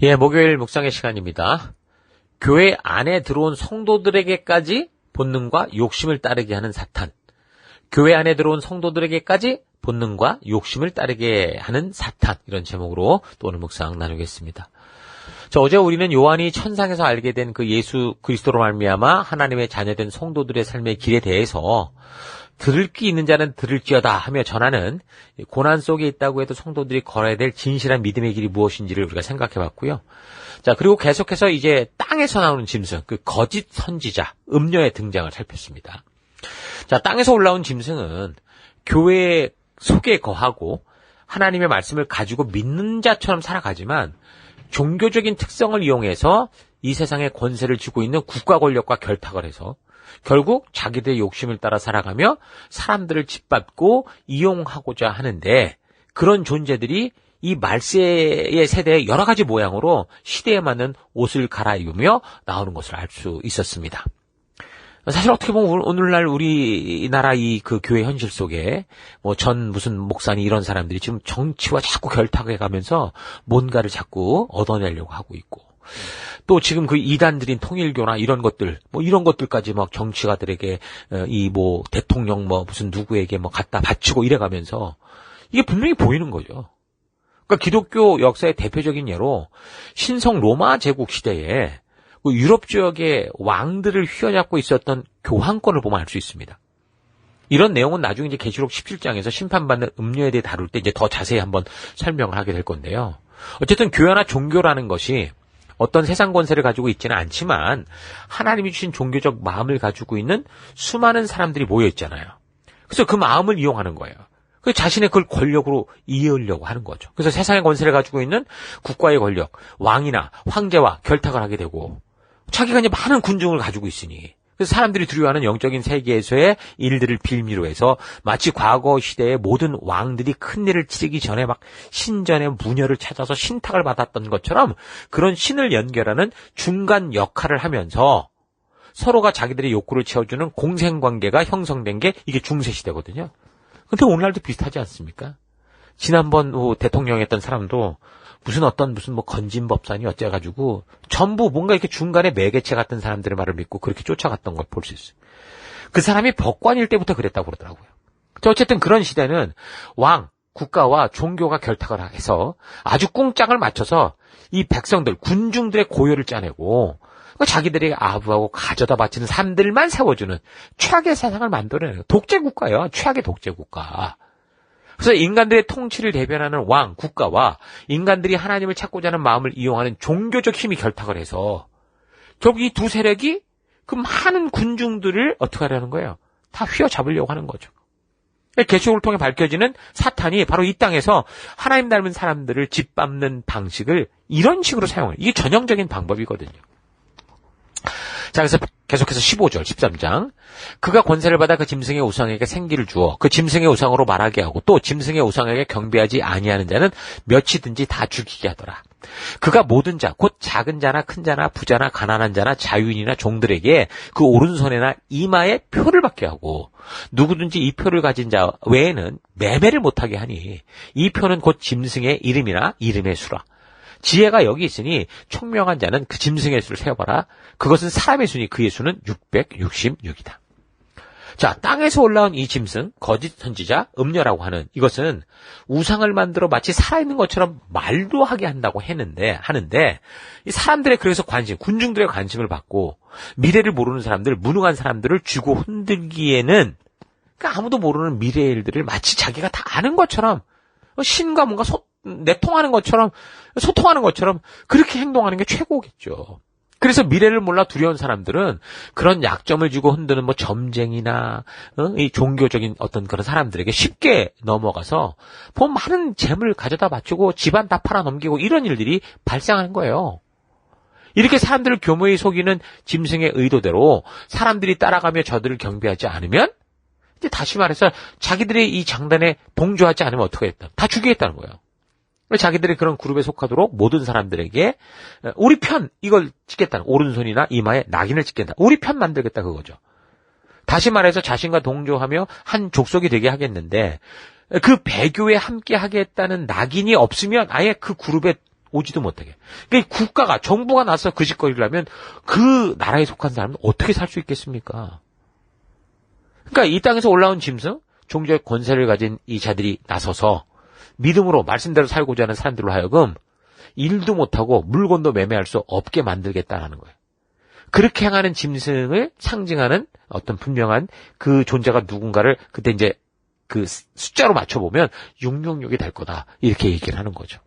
예, 목요일 묵상의 시간입니다. 교회 안에 들어온 성도들에게까지 본능과 욕심을 따르게 하는 사탄. 교회 안에 들어온 성도들에게까지 본능과 욕심을 따르게 하는 사탄. 이런 제목으로 또 오늘 묵상 나누겠습니다. 어제 우리는 요한이 천상에서 알게 된 그 예수 그리스도로 말미암아 하나님의 자녀된 성도들의 삶의 길에 대해서 들을 귀 있는 자는 들을지어다 하며 전하는 고난 속에 있다고 해도 성도들이 걸어야 될 진실한 믿음의 길이 무엇인지를 우리가 생각해 봤고요. 자, 그리고 계속해서 이제 땅에서 나오는 짐승, 그 거짓 선지자, 음녀의 등장을 살폈습니다. 자, 땅에서 올라온 짐승은 교회 속에 거하고 하나님의 말씀을 가지고 믿는 자처럼 살아가지만 종교적인 특성을 이용해서 이 세상의 권세를 쥐고 있는 국가 권력과 결탁을 해서 결국 자기들의 욕심을 따라 살아가며 사람들을 짓밟고 이용하고자 하는데, 그런 존재들이 이 말세의 세대의 여러 가지 모양으로 시대에 맞는 옷을 갈아입으며 나오는 것을 알 수 있었습니다. 사실 어떻게 보면 오늘날 우리나라 이 그 교회 현실 속에 무슨 목사니 이런 사람들이 지금 정치와 자꾸 결탁해 가면서 뭔가를 자꾸 얻어내려고 하고 있고, 또 지금 그 이단들인 통일교나 이런 것들, 이런 것들까지 막 정치가들에게 대통령 무슨 누구에게 갖다 바치고 이래가면서 이게 분명히 보이는 거죠. 그러니까 기독교 역사의 대표적인 예로 신성 로마 제국 시대에 유럽 지역의 왕들을 휘어잡고 있었던 교황권을 보면 알 수 있습니다. 이런 내용은 나중에 이제 계시록 17장에서 심판받는 음료에 대해 다룰 때 이제 더 자세히 한번 설명을 하게 될 건데요. 어쨌든 교회나 종교라는 것이 어떤 세상 권세를 가지고 있지는 않지만 하나님이 주신 종교적 마음을 가지고 있는 수많은 사람들이 모여 있잖아요. 그래서 그 마음을 이용하는 거예요. 그 자신의 그걸 권력으로 이으려고 하는 거죠. 그래서 세상의 권세를 가지고 있는 국가의 권력, 왕이나 황제와 결탁을 하게 되고, 자기가 이제 많은 군중을 가지고 있으니, 그래서 사람들이 두려워하는 영적인 세계에서의 일들을 빌미로 해서 마치 과거 시대의 모든 왕들이 큰 일을 치르기 전에 막 신전의 무녀를 찾아서 신탁을 받았던 것처럼 그런 신을 연결하는 중간 역할을 하면서 서로가 자기들의 욕구를 채워주는 공생관계가 형성된 게 이게 중세시대거든요. 근데 오늘날도 비슷하지 않습니까? 지난번 대통령 했던 사람도 무슨 건진법사니 어째가지고 전부 뭔가 이렇게 중간에 매개체 같은 사람들의 말을 믿고 그렇게 쫓아갔던 걸 볼 수 있어요. 그 사람이 법관일 때부터 그랬다고 그러더라고요. 어쨌든 그런 시대는 왕, 국가와 종교가 결탁을 해서 아주 꿍짝을 맞춰서 이 백성들, 군중들의 고요를 짜내고 자기들이 아부하고 가져다 바치는 삶들만 세워주는 최악의 세상을 만들어내는 독재국가예요. 최악의 독재국가. 그래서 인간들의 통치를 대변하는 왕, 국가와 인간들이 하나님을 찾고자 하는 마음을 이용하는 종교적 힘이 결탁을 해서 결국 이 두 세력이 그 많은 군중들을 어떻게 하려는 거예요? 다 휘어잡으려고 하는 거죠. 계시록을 통해 밝혀지는 사탄이 바로 이 땅에서 하나님 닮은 사람들을 짓밟는 방식을 이런 식으로 사용해요. 이게 전형적인 방법이거든요. 자, 그래서 계속해서 15절, 13장. 그가 권세를 받아 그 짐승의 우상에게 생기를 주어 그 짐승의 우상으로 말하게 하고 또 짐승의 우상에게 경배하지 아니하는 자는 몇이든지 다 죽이게 하더라. 그가 모든 자, 곧 작은 자나 큰 자나 부자나 가난한 자나 자유인이나 종들에게 그 오른손에나 이마에 표를 받게 하고 누구든지 이 표를 가진 자 외에는 매매를 못하게 하니 이 표는 곧 짐승의 이름이나 이름의 수라. 지혜가 여기 있으니 총명한 자는 그 짐승의 수를 세어봐라. 그것은 사람의 수니 그의 수는 666이다. 자, 땅에서 올라온 이 짐승, 거짓 선지자, 음녀라고 하는 이것은 우상을 만들어 마치 살아있는 것처럼 말도 하게 한다고 하는데 이 사람들의 그래서 군중들의 관심을 받고 미래를 모르는 사람들, 무능한 사람들을 쥐고 흔들기에는 그러니까 아무도 모르는 미래의 일들을 마치 자기가 다 아는 것처럼 신과 뭔가 내통하는 것처럼 소통하는 것처럼 그렇게 행동하는 게 최고겠죠. 그래서 미래를 몰라 두려운 사람들은 그런 약점을 주고 흔드는 점쟁이나 이 종교적인 어떤 그런 사람들에게 쉽게 넘어가서 많은 재물을 가져다 바치고 집안 다 팔아넘기고 이런 일들이 발생하는 거예요. 이렇게 사람들을 교묘히 속이는 짐승의 의도대로 사람들이 따라가며 저들을 경배하지 않으면 이제 다시 말해서 자기들의 이 장단에 동조하지 않으면 어떻게 했다? 다 죽이겠다는 거예요. 자기들이 그런 그룹에 속하도록 모든 사람들에게 우리 편 이걸 찍겠다는, 오른손이나 이마에 낙인을 찍겠다. 우리 편 만들겠다 그거죠. 다시 말해서 자신과 동조하며 한 족속이 되게 하겠는데 그 배교에 함께 하겠다는 낙인이 없으면 아예 그 그룹에 오지도 못하게. 그러니까 국가가, 정부가 나서 그 짓거리를 하면 그 나라에 속한 사람은 어떻게 살 수 있겠습니까? 그러니까 이 땅에서 올라온 짐승, 종교의 권세를 가진 이 자들이 나서서 믿음으로 말씀대로 살고자 하는 사람들로 하여금 일도 못하고 물건도 매매할 수 없게 만들겠다라는 거예요. 그렇게 행하는 짐승을 상징하는 어떤 분명한 그 존재가 누군가를 그때 이제 그 숫자로 맞춰보면 666이 될 거다. 이렇게 얘기를 하는 거죠.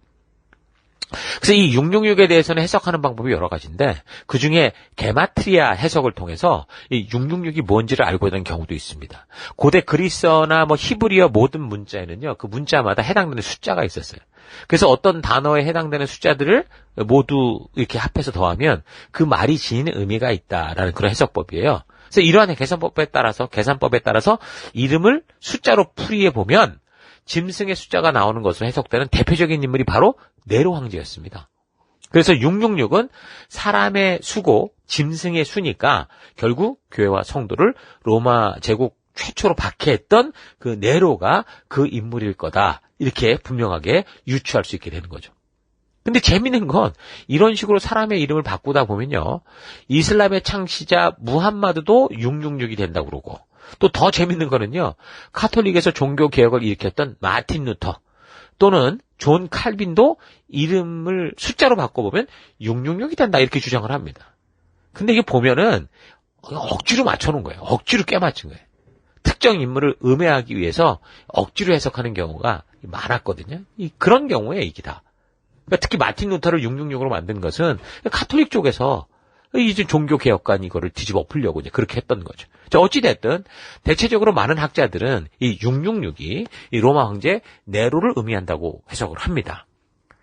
그래서 이 666에 대해서는 해석하는 방법이 여러 가지인데 그중에 게마트리아 해석을 통해서 이 666이 뭔지를 알고 있는 경우도 있습니다. 고대 그리스어나 뭐 히브리어 모든 문자에는요. 그 문자마다 해당되는 숫자가 있었어요. 그래서 어떤 단어에 해당되는 숫자들을 모두 이렇게 합해서 더하면 그 말이 지니는 의미가 있다라는 그런 해석법이에요. 그래서 이러한 계산법에 따라서 이름을 숫자로 풀이해 보면 짐승의 숫자가 나오는 것으로 해석되는 대표적인 인물이 바로 네로 황제였습니다. 그래서 666은 사람의 수고, 짐승의 수니까 결국 교회와 성도를 로마 제국 최초로 박해했던 그 네로가 그 인물일 거다. 이렇게 분명하게 유추할 수 있게 되는 거죠. 근데 재밌는 건 이런 식으로 사람의 이름을 바꾸다 보면요. 이슬람의 창시자 무함마드도 666이 된다고 그러고 또 더 재밌는 거는요. 카톨릭에서 종교 개혁을 일으켰던 마틴 루터 또는 존 칼빈도 이름을 숫자로 바꿔보면 666이 된다 이렇게 주장을 합니다. 근데 이게 보면은 억지로 맞춰놓은 거예요. 억지로 깨맞춘 거예요. 특정 인물을 음해하기 위해서 억지로 해석하는 경우가 많았거든요. 그런 경우에 이기다. 그러니까 특히 마틴 루터를 666으로 만든 것은 카톨릭 쪽에서 이제 종교 개혁관 이거를 뒤집어 엎으려고 이제 그렇게 했던 거죠. 어찌됐든 대체적으로 많은 학자들은 이 666이 이 로마 황제 네로를 의미한다고 해석을 합니다.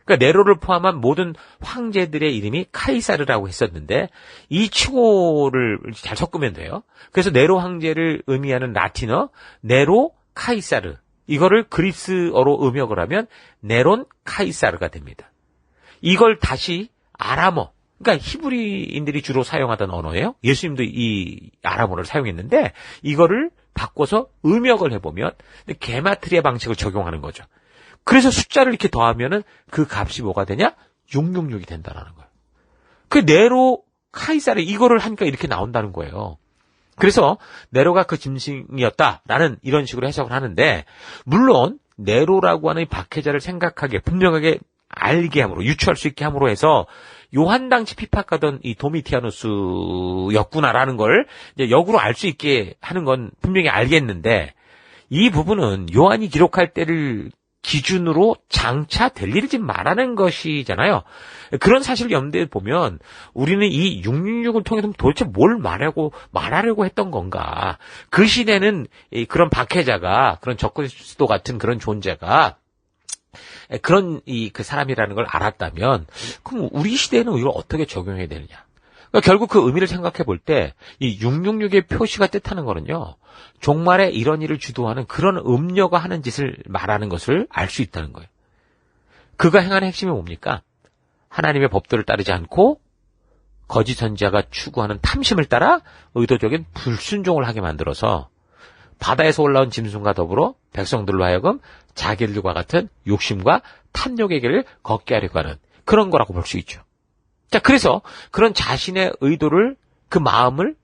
그러니까 네로를 포함한 모든 황제들의 이름이 카이사르라고 했었는데 이 칭호를 잘 섞으면 돼요. 그래서 네로 황제를 의미하는 라틴어 네로 카이사르 이거를 그리스어로 음역을 하면 네론 카이사르가 됩니다. 이걸 다시 아람어 그러니까 히브리인들이 주로 사용하던 언어예요. 예수님도 이 아람어를 사용했는데 이거를 바꿔서 음역을 해보면 게마트리아 방식을 적용하는 거죠. 그래서 숫자를 이렇게 더하면은 그 값이 뭐가 되냐? 666이 된다는 거예요. 그 네로 카이사르 이거를 하니까 이렇게 나온다는 거예요. 그래서 네로가 그 짐승이었다라는 이런 식으로 해석을 하는데 물론 네로라고 하는 이 박해자를 생각하게 분명하게 알게 함으로 유추할 수 있게 함으로 해서 요한 당시 핍박하던 이 도미티아누스였구나라는 걸 이제 역으로 알 수 있게 하는 건 분명히 알겠는데 이 부분은 요한이 기록할 때를 기준으로 장차 될 일이지 말라는 것이잖아요. 그런 사실을 염두에 보면 우리는 이 666을 통해서 도대체 뭘 말하려고 했던 건가. 그 시대는 그런 박해자가 그런 적그리스도 같은 그런 존재가 그런 그 사람이라는 걸 알았다면 그럼 우리 시대에는 이걸 어떻게 적용해야 되느냐. 그러니까 결국 그 의미를 생각해 볼 때 이 666의 표시가 뜻하는 거는요. 종말에 이런 일을 주도하는 그런 음녀가 하는 짓을 말하는 것을 알 수 있다는 거예요. 그가 행하는 핵심이 뭡니까? 하나님의 법도를 따르지 않고 거짓 선지자가 추구하는 탐심을 따라 의도적인 불순종을 하게 만들어서 바다에서 올라온 짐승과 더불어 백성들로 하여금 자기들과 같은 욕심과 탐욕의 길을 걷게 하려고 하는 그런 거라고 볼 수 있죠. 자, 그래서 그런 자신의 의도를 그 마음을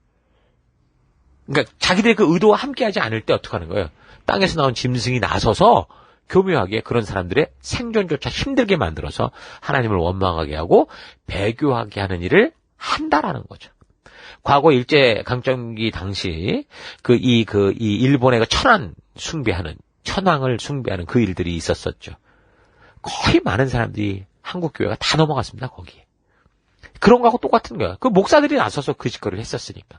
그러니까 자기들의 그 의도와 함께하지 않을 때 어떻게 하는 거예요? 땅에서 나온 짐승이 나서서 교묘하게 그런 사람들의 생존조차 힘들게 만들어서 하나님을 원망하게 하고 배교하게 하는 일을 한다라는 거죠. 과거 일제강점기 당시 이 일본의 그 천황을 숭배하는 그 일들이 있었었죠. 거의 많은 사람들이 한국 교회가 다 넘어갔습니다, 거기에. 그런 거하고 똑같은 거야. 그 목사들이 나서서 그 짓거리를 했었으니까.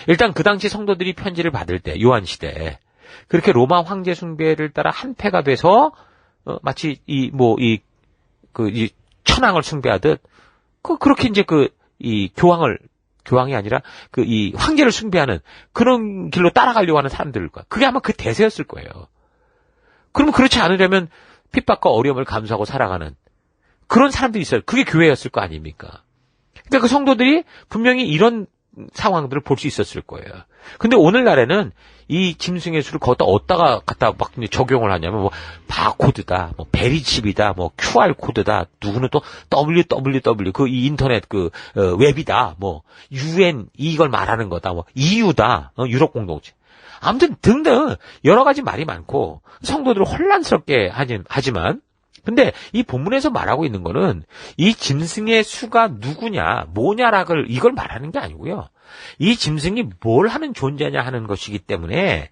일단 그 당시 성도들이 편지를 받을 때, 요한 시대에, 그렇게 로마 황제 숭배를 따라 한패가 돼서, 마치 이 천황을 숭배하듯, 그렇게 이제 교황이 아니라 이 황제를 숭배하는 그런 길로 따라가려고 하는 사람들과 그게 아마 그 대세였을 거예요. 그러면 그렇지 않으려면 핍박과 어려움을 감수하고 살아가는 그런 사람들이 있어요. 그게 교회였을 거 아닙니까? 그러니까 그 성도들이 분명히 이런 상황들을 볼 수 있었을 거예요. 근데 오늘날에는 이 짐승의 수를 어디다가 갖다 막 적용을 하냐면 뭐 바코드다, 뭐 베리칩이다, 뭐 QR 코드다, 누구는 또 www 이 인터넷 웹이다, 뭐 UN 이걸 말하는 거다, 뭐 EU다, 유럽 공동체. 아무튼 등등 여러 가지 말이 많고 성도들을 혼란스럽게 하지만 근데 이 본문에서 말하고 있는 거는 이 짐승의 수가 누구냐, 뭐냐락을 이걸 말하는 게 아니고요. 이 짐승이 뭘 하는 존재냐 하는 것이기 때문에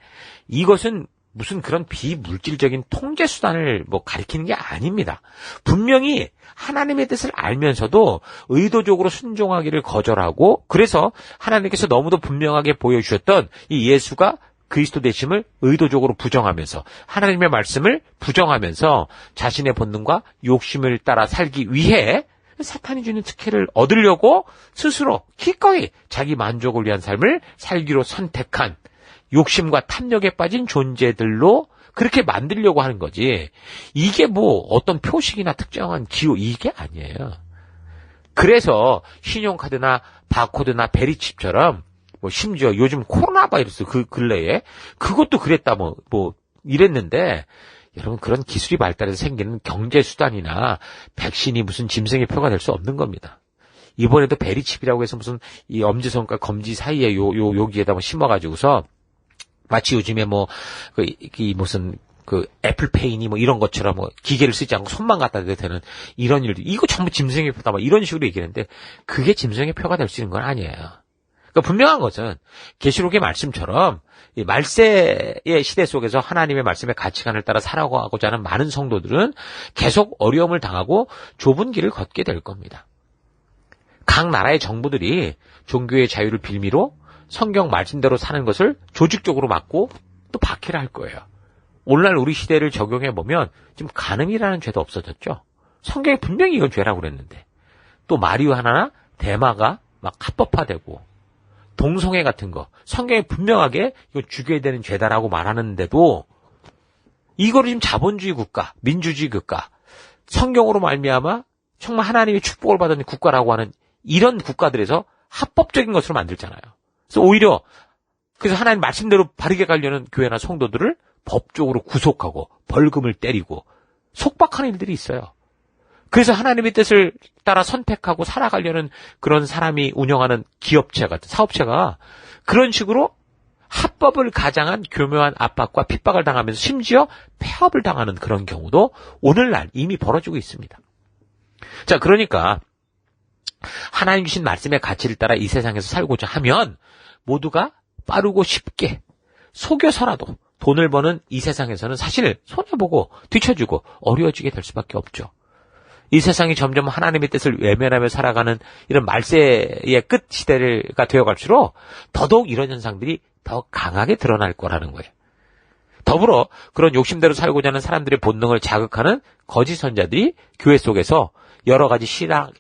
이것은 무슨 그런 비물질적인 통제 수단을 가리키는 게 아닙니다. 분명히 하나님의 뜻을 알면서도 의도적으로 순종하기를 거절하고 그래서 하나님께서 너무도 분명하게 보여주셨던 이 예수가 그리스도 되심을 의도적으로 부정하면서 하나님의 말씀을 부정하면서 자신의 본능과 욕심을 따라 살기 위해 사탄이 주는 특혜를 얻으려고 스스로 기꺼이 자기 만족을 위한 삶을 살기로 선택한 욕심과 탐욕에 빠진 존재들로 그렇게 만들려고 하는 거지. 이게 어떤 표식이나 특정한 기호 이게 아니에요. 그래서 신용카드나 바코드나 베리칩처럼 심지어 요즘 코로나 바이러스 근래에 그것도 그랬다 이랬는데 여러분 그런 기술이 발달해서 생기는 경제 수단이나 백신이 무슨 짐승의 표가 될 수 없는 겁니다. 이번에도 베리칩이라고 해서 무슨 이 엄지손가락 검지 사이에 여기에다 심어가지고서 마치 요즘에 무슨 애플페이니 이런 것처럼 기계를 쓰지 않고 손만 갖다 대도 되는 이런 일도 이거 전부 짐승의 표다 이런 식으로 얘기하는데 그게 짐승의 표가 될 수 있는 건 아니에요. 그러니까 분명한 것은 계시록의 말씀처럼 이 말세의 시대 속에서 하나님의 말씀의 가치관을 따라 살아가고자 하는 많은 성도들은 계속 어려움을 당하고 좁은 길을 걷게 될 겁니다. 각 나라의 정부들이 종교의 자유를 빌미로 성경 말씀대로 사는 것을 조직적으로 막고 또 박해를 할 거예요. 오늘날 우리 시대를 적용해보면 지금 간음이라는 죄도 없어졌죠. 성경에 분명히 이건 죄라고 그랬는데 또 마리화나나 대마가 막 합법화되고 동성애 같은 거 성경에 분명하게 이거 죽여야 되는 죄다라고 말하는데도 이거를 지금 자본주의 국가, 민주주의 국가, 성경으로 말미암아 정말 하나님의 축복을 받은 국가라고 하는 이런 국가들에서 합법적인 것으로 만들잖아요. 그래서 오히려 그래서 하나님 말씀대로 바르게 가려는 교회나 성도들을 법적으로 구속하고 벌금을 때리고 속박하는 일들이 있어요. 그래서 하나님의 뜻을 따라 선택하고 살아가려는 그런 사람이 운영하는 기업체 같은 사업체가 그런 식으로 합법을 가장한 교묘한 압박과 핍박을 당하면서 심지어 폐업을 당하는 그런 경우도 오늘날 이미 벌어지고 있습니다. 자, 그러니까 하나님 주신 말씀의 가치를 따라 이 세상에서 살고자 하면 모두가 빠르고 쉽게 속여서라도 돈을 버는 이 세상에서는 사실 손해보고 뒤처지고 어려워지게 될 수밖에 없죠. 이 세상이 점점 하나님의 뜻을 외면하며 살아가는 이런 말세의 끝 시대가 되어갈수록 더더욱 이런 현상들이 더 강하게 드러날 거라는 거예요. 더불어 그런 욕심대로 살고자 하는 사람들의 본능을 자극하는 거짓 선자들이 교회 속에서 여러 가지 신학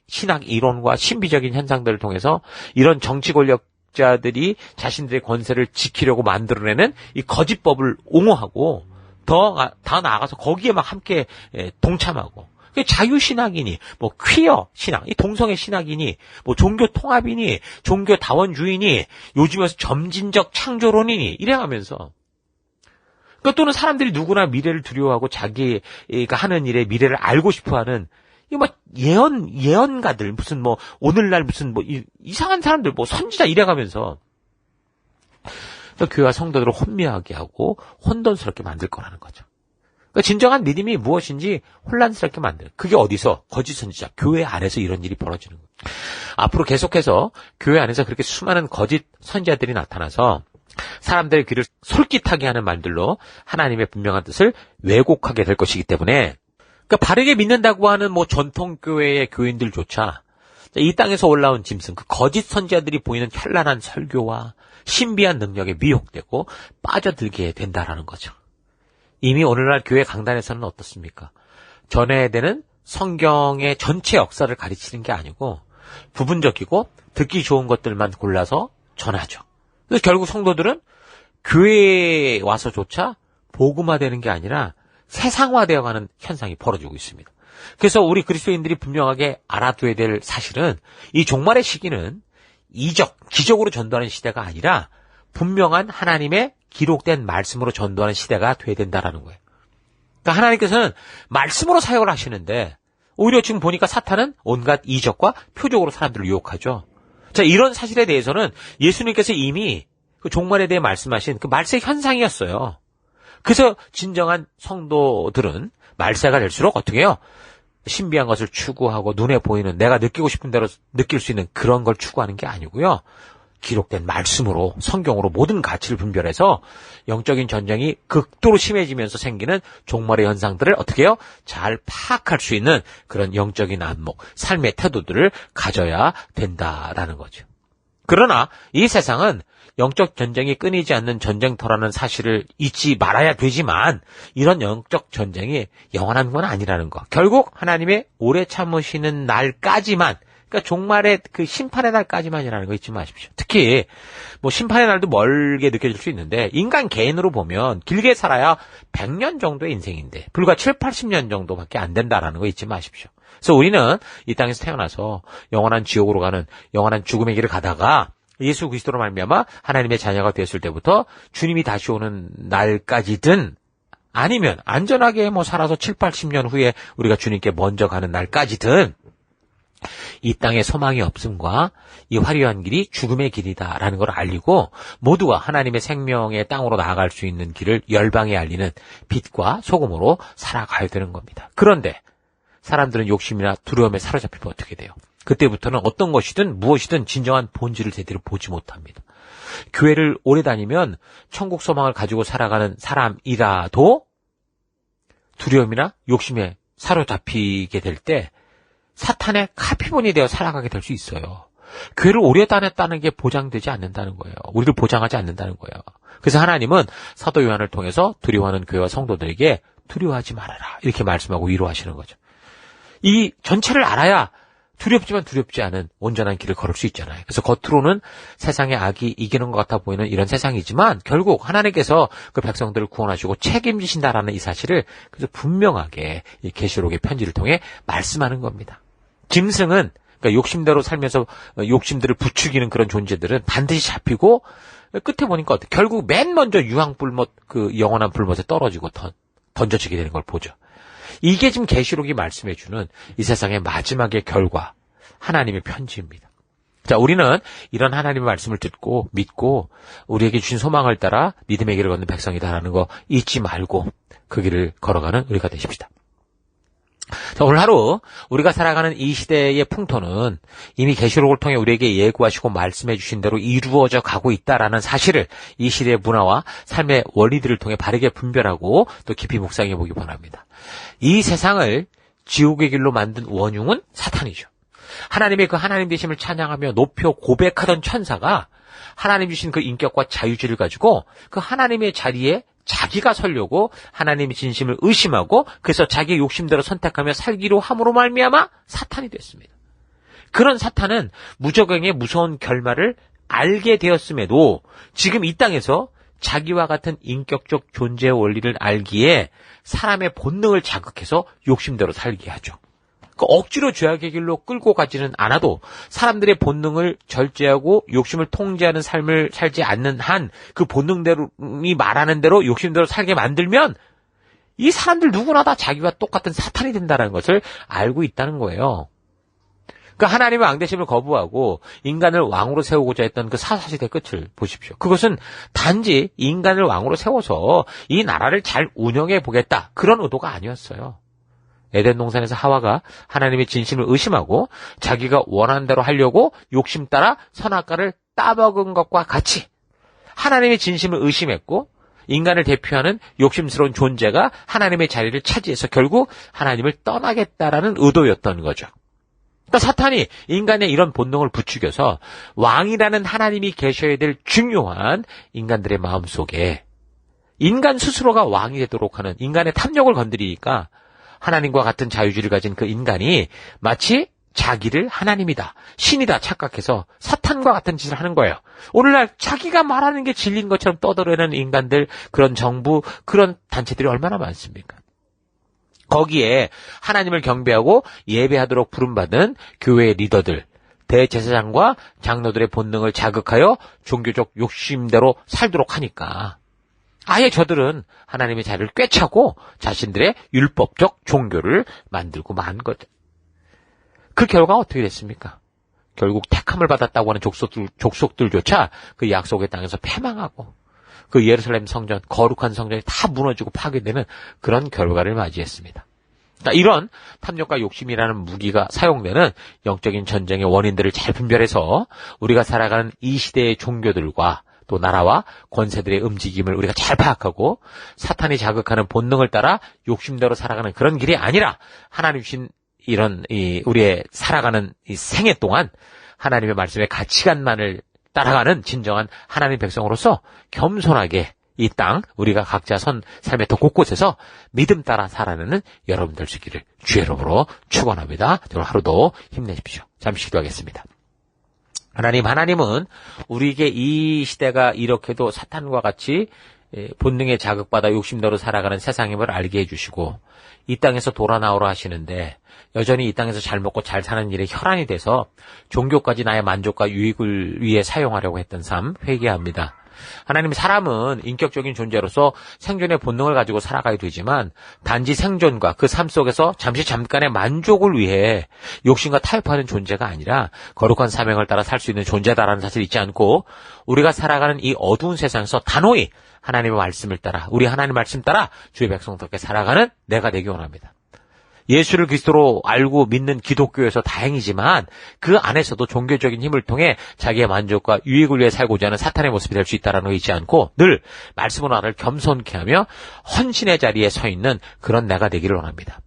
이론과 신비적인 현상들을 통해서 이런 정치 권력자들이 자신들의 권세를 지키려고 만들어내는 이 거짓법을 옹호하고 더 나아가서 거기에 막 함께 동참하고 자유신학이니, 퀴어 신학, 이 동성애 신학이니, 종교 통합이니, 종교 다원주의니, 요즘에서 점진적 창조론이니, 이래가면서. 또는 사람들이 누구나 미래를 두려워하고 자기가 하는 일에 미래를 알고 싶어 하는, 예언가들, 무슨 오늘날 무슨 이상한 사람들, 선지자 이래가면서. 교회와 성도들을 혼미하게 하고 혼돈스럽게 만들 거라는 거죠. 그러니까 진정한 믿음이 무엇인지 혼란스럽게 만드는 그게 어디서 거짓 선지자 교회 안에서 이런 일이 벌어지는 거예요. 앞으로 계속해서 교회 안에서 그렇게 수많은 거짓 선지자들이 나타나서 사람들의 귀를 솔깃하게 하는 말들로 하나님의 분명한 뜻을 왜곡하게 될 것이기 때문에 그러니까 바르게 믿는다고 하는 전통 교회의 교인들조차 이 땅에서 올라온 짐승 그 거짓 선지자들이 보이는 현란한 설교와 신비한 능력에 미혹되고 빠져들게 된다라는 거죠. 이미 오늘날 교회 강단에서는 어떻습니까? 전해야 되는 성경의 전체 역사를 가르치는 게 아니고 부분적이고 듣기 좋은 것들만 골라서 전하죠. 그래서 결국 성도들은 교회에 와서조차 복음화되는 게 아니라 세상화되어가는 현상이 벌어지고 있습니다. 그래서 우리 그리스도인들이 분명하게 알아둬야 될 사실은 이 종말의 시기는 이적, 기적으로 전도하는 시대가 아니라 분명한 하나님의 기록된 말씀으로 전도하는 시대가 돼야 된다라는 거예요. 그러니까 하나님께서는 말씀으로 사역을 하시는데 오히려 지금 보니까 사탄은 온갖 이적과 표적으로 사람들을 유혹하죠. 자, 이런 사실에 대해서는 예수님께서 이미 그 종말에 대해 말씀하신 그 말세 현상이었어요. 그래서 진정한 성도들은 말세가 될수록 어떻게 해요? 신비한 것을 추구하고 눈에 보이는 내가 느끼고 싶은 대로 느낄 수 있는 그런 걸 추구하는 게 아니고요. 기록된 말씀으로 성경으로 모든 가치를 분별해서 영적인 전쟁이 극도로 심해지면서 생기는 종말의 현상들을 어떻게 해요? 잘 파악할 수 있는 그런 영적인 안목, 삶의 태도들을 가져야 된다라는 거죠. 그러나 이 세상은 영적 전쟁이 끊이지 않는 전쟁터라는 사실을 잊지 말아야 되지만 이런 영적 전쟁이 영원한 건 아니라는 거. 결국 하나님의 오래 참으시는 날까지만, 그러니까 종말의 그 심판의 날까지만이라는 거 잊지 마십시오. 특히 뭐 심판의 날도 멀게 느껴질 수 있는데 인간 개인으로 보면 길게 살아야 100년 정도의 인생인데 불과 7, 80년 정도밖에 안 된다라는 거 잊지 마십시오. 그래서 우리는 이 땅에서 태어나서 영원한 지옥으로 가는 영원한 죽음의 길을 가다가 예수 그리스도로 말미암아 하나님의 자녀가 되었을 때부터 주님이 다시 오는 날까지든 아니면 안전하게 뭐 살아서 7, 80년 후에 우리가 주님께 먼저 가는 날까지든 이 땅에 소망이 없음과 이 화려한 길이 죽음의 길이다라는 걸 알리고 모두가 하나님의 생명의 땅으로 나아갈 수 있는 길을 열방에 알리는 빛과 소금으로 살아가야 되는 겁니다. 그런데 사람들은 욕심이나 두려움에 사로잡히면 어떻게 돼요? 그때부터는 어떤 것이든 무엇이든 진정한 본질을 제대로 보지 못합니다. 교회를 오래 다니면 천국 소망을 가지고 살아가는 사람이라도 두려움이나 욕심에 사로잡히게 될 때 사탄의 카피본이 되어 살아가게 될 수 있어요. 교회를 오래 다녔다는 게 보장되지 않는다는 거예요. 우리를 보장하지 않는다는 거예요. 그래서 하나님은 사도 요한을 통해서 두려워하는 교회와 성도들에게 두려워하지 말아라 이렇게 말씀하고 위로하시는 거죠. 이 전체를 알아야 두렵지만 두렵지 않은 온전한 길을 걸을 수 있잖아요. 그래서 겉으로는 세상의 악이 이기는 것 같아 보이는 이런 세상이지만 결국 하나님께서 그 백성들을 구원하시고 책임지신다라는 이 사실을 그래서 분명하게 이 계시록의 편지를 통해 말씀하는 겁니다. 짐승은 그러니까 욕심대로 살면서 욕심들을 부추기는 그런 존재들은 반드시 잡히고 끝에 보니까 어때? 결국 맨 먼저 유황불못 그 영원한 불못에 떨어지고 던져지게 되는 걸 보죠. 이게 지금 계시록이 말씀해주는 이 세상의 마지막의 결과, 하나님의 편지입니다. 자, 우리는 이런 하나님의 말씀을 듣고 믿고 우리에게 주신 소망을 따라 믿음의 길을 걷는 백성이다라는 거 잊지 말고 그 길을 걸어가는 우리가 되십시다. 자, 오늘 하루 우리가 살아가는 이 시대의 풍토는 이미 계시록을 통해 우리에게 예고하시고 말씀해 주신 대로 이루어져 가고 있다라는 사실을 이 시대의 문화와 삶의 원리들을 통해 바르게 분별하고 또 깊이 묵상해 보기 바랍니다. 이 세상을 지옥의 길로 만든 원흉은 사탄이죠. 하나님의 그 하나님 되심을 찬양하며 높여 고백하던 천사가 하나님 주신 그 인격과 자유지를 가지고 그 하나님의 자리에 자기가 서려고 하나님의 진심을 의심하고 그래서 자기의 욕심대로 선택하며 살기로 함으로 말미암아 사탄이 됐습니다. 그런 사탄은 무적행의 무서운 결말을 알게 되었음에도 지금 이 땅에서 자기와 같은 인격적 존재의 원리를 알기에 사람의 본능을 자극해서 욕심대로 살게 하죠. 그 억지로 죄악의 길로 끌고 가지는 않아도 사람들의 본능을 절제하고 욕심을 통제하는 삶을 살지 않는 한 그 본능대로 이 말하는 대로 욕심대로 살게 만들면 이 사람들 누구나 다 자기와 똑같은 사탄이 된다는 것을 알고 있다는 거예요. 그 하나님의 왕되심을 거부하고 인간을 왕으로 세우고자 했던 그 사사시대의 끝을 보십시오. 그것은 단지 인간을 왕으로 세워서 이 나라를 잘 운영해 보겠다 그런 의도가 아니었어요. 에덴 동산에서 하와가 하나님의 진심을 의심하고 자기가 원하는 대로 하려고 욕심 따라 선악과를 따먹은 것과 같이 하나님의 진심을 의심했고 인간을 대표하는 욕심스러운 존재가 하나님의 자리를 차지해서 결국 하나님을 떠나겠다라는 의도였던 거죠. 그러니까 사탄이 인간의 이런 본능을 부추겨서 왕이라는 하나님이 계셔야 될 중요한 인간들의 마음속에 인간 스스로가 왕이 되도록 하는 인간의 탐욕을 건드리니까 하나님과 같은 자유주의를 가진 그 인간이 마치 자기를 하나님이다, 신이다 착각해서 사탄과 같은 짓을 하는 거예요. 오늘날 자기가 말하는 게 진리인 것처럼 떠들어내는 인간들, 그런 정부, 그런 단체들이 얼마나 많습니까? 거기에 하나님을 경배하고 예배하도록 부름받은 교회의 리더들, 대제사장과 장로들의 본능을 자극하여 종교적 욕심대로 살도록 하니까 아예 저들은 하나님의 자리를 꿰차고 자신들의 율법적 종교를 만들고 만 거죠. 그 결과가 어떻게 됐습니까? 결국 택함을 받았다고 하는 족속들조차 그 약속의 땅에서 패망하고 그 예루살렘 성전, 거룩한 성전이 다 무너지고 파괴되는 그런 결과를 맞이했습니다. 이런 탐욕과 욕심이라는 무기가 사용되는 영적인 전쟁의 원인들을 잘 분별해서 우리가 살아가는 이 시대의 종교들과 또 나라와 권세들의 움직임을 우리가 잘 파악하고 사탄이 자극하는 본능을 따라 욕심대로 살아가는 그런 길이 아니라 하나님 주신 우리의 살아가는 이 생애 동안 하나님의 말씀의 가치관만을 따라가는 진정한 하나님 백성으로서 겸손하게 이 땅 우리가 각자 삶의 더 곳곳에서 믿음 따라 살아내는 여러분들 되기를 주의 이름으로 축원합니다. 오늘 하루도 힘내십시오. 잠시 기도하겠습니다. 하나님은 우리에게 이 시대가 이렇게도 사탄과 같이 본능에 자극받아 욕심대로 살아가는 세상임을 알게 해주시고 이 땅에서 돌아 나오라 하시는데 여전히 이 땅에서 잘 먹고 잘 사는 일에 혈안이 돼서 종교까지 나의 만족과 유익을 위해 사용하려고 했던 삶 회개합니다. 하나님, 사람은 인격적인 존재로서 생존의 본능을 가지고 살아가야 되지만 단지 생존과 그 삶 속에서 잠깐의 만족을 위해 욕심과 타협하는 존재가 아니라 거룩한 사명을 따라 살 수 있는 존재다라는 사실을 잊지 않고 우리가 살아가는 이 어두운 세상에서 단호히 하나님의 말씀을 따라 우리 하나님 말씀 따라 주의 백성답게 살아가는 내가 되기 원합니다. 예수를 그리스도로 알고 믿는 기독교에서 다행이지만 그 안에서도 종교적인 힘을 통해 자기의 만족과 유익을 위해 살고자 하는 사탄의 모습이 될 수 있다는 걸 잊지 않고 늘 말씀으로 나를 겸손케 하며 헌신의 자리에 서 있는 그런 내가 되기를 원합니다.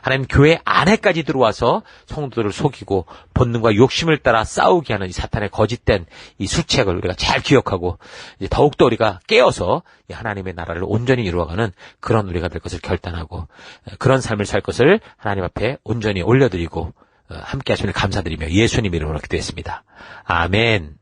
하나님, 교회 안에까지 들어와서 성도들을 속이고 본능과 욕심을 따라 싸우게 하는 이 사탄의 거짓된 이 수책을 우리가 잘 기억하고 이제 더욱더 우리가 깨어서 이 하나님의 나라를 온전히 이루어가는 그런 우리가 될 것을 결단하고 그런 삶을 살 것을 하나님 앞에 온전히 올려드리고 함께 하시면 감사드리며 예수님 이름으로 기도했습니다. 아멘.